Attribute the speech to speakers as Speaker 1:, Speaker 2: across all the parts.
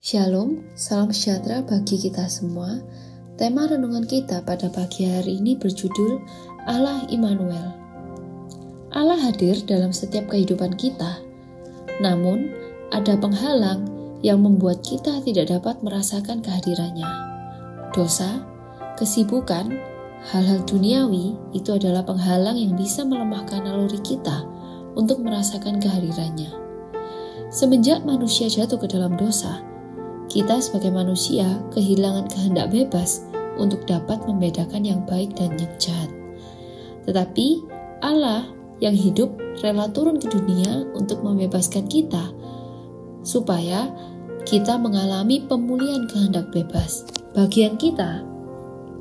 Speaker 1: Shalom, salam sejahtera bagi kita semua. Tema renungan kita pada pagi hari ini berjudul Allah Immanuel. Allah hadir dalam setiap kehidupan kita. Namun, ada penghalang yang membuat kita tidak dapat merasakan kehadirannya. Dosa, kesibukan, hal-hal duniawi itu adalah penghalang yang bisa melemahkan naluri kita untuk merasakan kehadirannya. Semenjak manusia jatuh ke dalam dosa, kita sebagai manusia kehilangan kehendak bebas untuk dapat membedakan yang baik dan yang jahat. Tetapi Allah yang hidup rela turun ke dunia untuk membebaskan kita, supaya kita mengalami pemulihan kehendak bebas. Bagian kita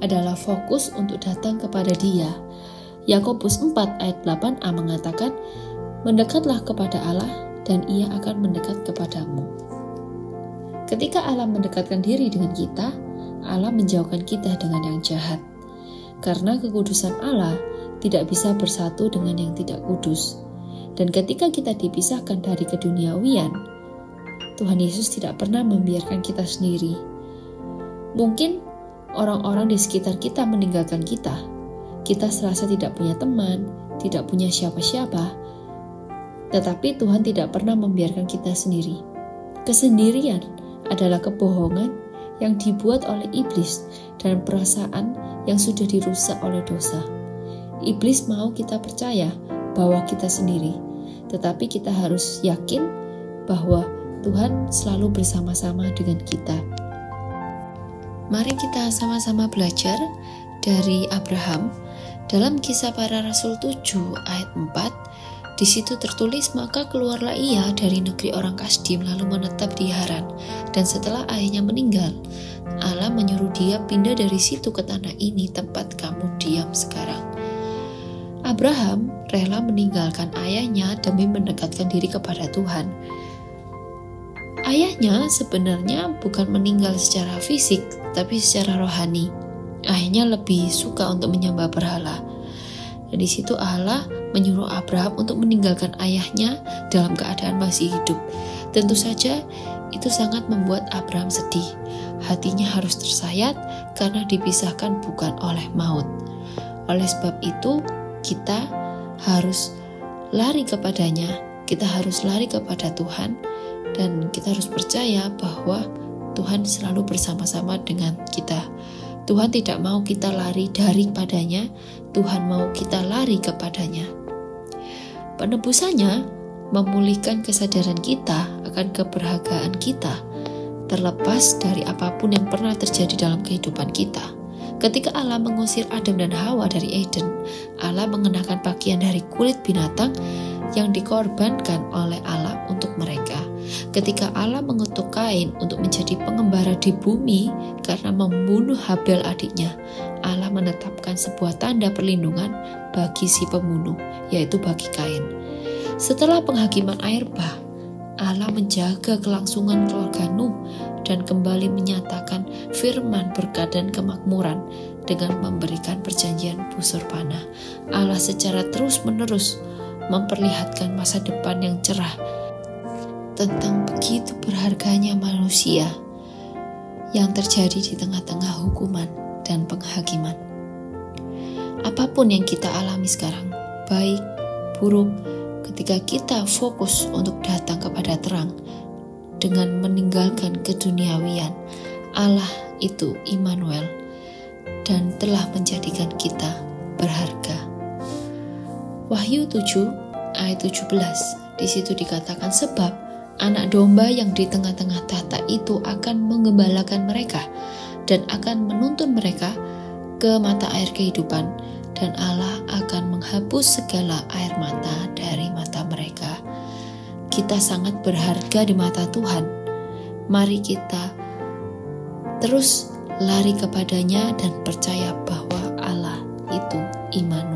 Speaker 1: adalah fokus untuk datang kepada Dia. Yakobus 4 ayat 8a mengatakan, "Mendekatlah kepada Allah dan Ia akan mendekat kepadamu." Ketika Allah mendekatkan diri dengan kita, Allah menjauhkan kita dengan yang jahat. Karena kekudusan Allah tidak bisa bersatu dengan yang tidak kudus. Dan ketika kita dipisahkan dari keduniawian, Tuhan Yesus tidak pernah membiarkan kita sendiri. Mungkin orang-orang di sekitar kita meninggalkan kita. Kita serasa tidak punya teman, tidak punya siapa-siapa. Tetapi Tuhan tidak pernah membiarkan kita sendiri. Kesendirian adalah kebohongan yang dibuat oleh iblis dan perasaan yang sudah dirusak oleh dosa. Iblis mau kita percaya bahwa kita sendiri, tetapi kita harus yakin bahwa Tuhan selalu bersama-sama dengan kita. Mari kita sama-sama belajar dari Abraham dalam Kisah Para Rasul 7 ayat 4. Di situ tertulis, "Maka keluarlah ia dari negeri orang Kasdim lalu menetap di Haran. Dan setelah ayahnya meninggal, Allah menyuruh dia pindah dari situ ke tanah ini tempat kamu diam sekarang." Abraham rela meninggalkan ayahnya demi mendekatkan diri kepada Tuhan. Ayahnya sebenarnya bukan meninggal secara fisik, tapi secara rohani. Ayahnya lebih suka untuk menyembah berhala. Dan di situ Allah menyuruh Abraham untuk meninggalkan ayahnya dalam keadaan masih hidup. Tentu saja itu sangat membuat Abraham sedih. Hatinya harus tersayat karena dipisahkan bukan oleh maut. Oleh sebab itu, kita harus lari kepadanya, kita harus lari kepada Tuhan, dan kita harus percaya bahwa Tuhan selalu bersama-sama dengan kita. Tuhan tidak mau kita lari daripadanya, Tuhan mau kita lari kepadanya. Penebusannya memulihkan kesadaran kita akan keberhargaan kita, terlepas dari apapun yang pernah terjadi dalam kehidupan kita. Ketika Allah mengusir Adam dan Hawa dari Eden, Allah mengenakan pakaian dari kulit binatang yang dikorbankan oleh Allah untuk mereka. Ketika Allah mengutuk Kain untuk menjadi pengembara di bumi karena membunuh Habel adiknya, Allah menetapkan sebuah tanda perlindungan bagi si pembunuh, yaitu bagi Kain. Setelah penghakiman air bah, Allah menjaga kelangsungan keluarga Nuh dan kembali menyatakan firman berkat dan kemakmuran dengan memberikan perjanjian busur panah. Allah secara terus-menerus memperlihatkan masa depan yang cerah tentang begitu berharganya manusia yang terjadi di tengah-tengah hukuman dan penghakiman. Apapun yang kita alami sekarang, baik, buruk, ketika kita fokus untuk datang kepada terang dengan meninggalkan keduniawian, Allah itu Immanuel dan telah menjadikan kita berharga. Wahyu 7 ayat 17, di situ dikatakan, "Sebab anak domba yang di tengah-tengah tahta itu akan menggembalakan mereka dan akan menuntun mereka ke mata air kehidupan, dan Allah akan menghapus segala air mata dari mata mereka." Kita sangat berharga di mata Tuhan. Mari kita terus lari kepadanya dan percaya bahwa Allah itu Immanuel.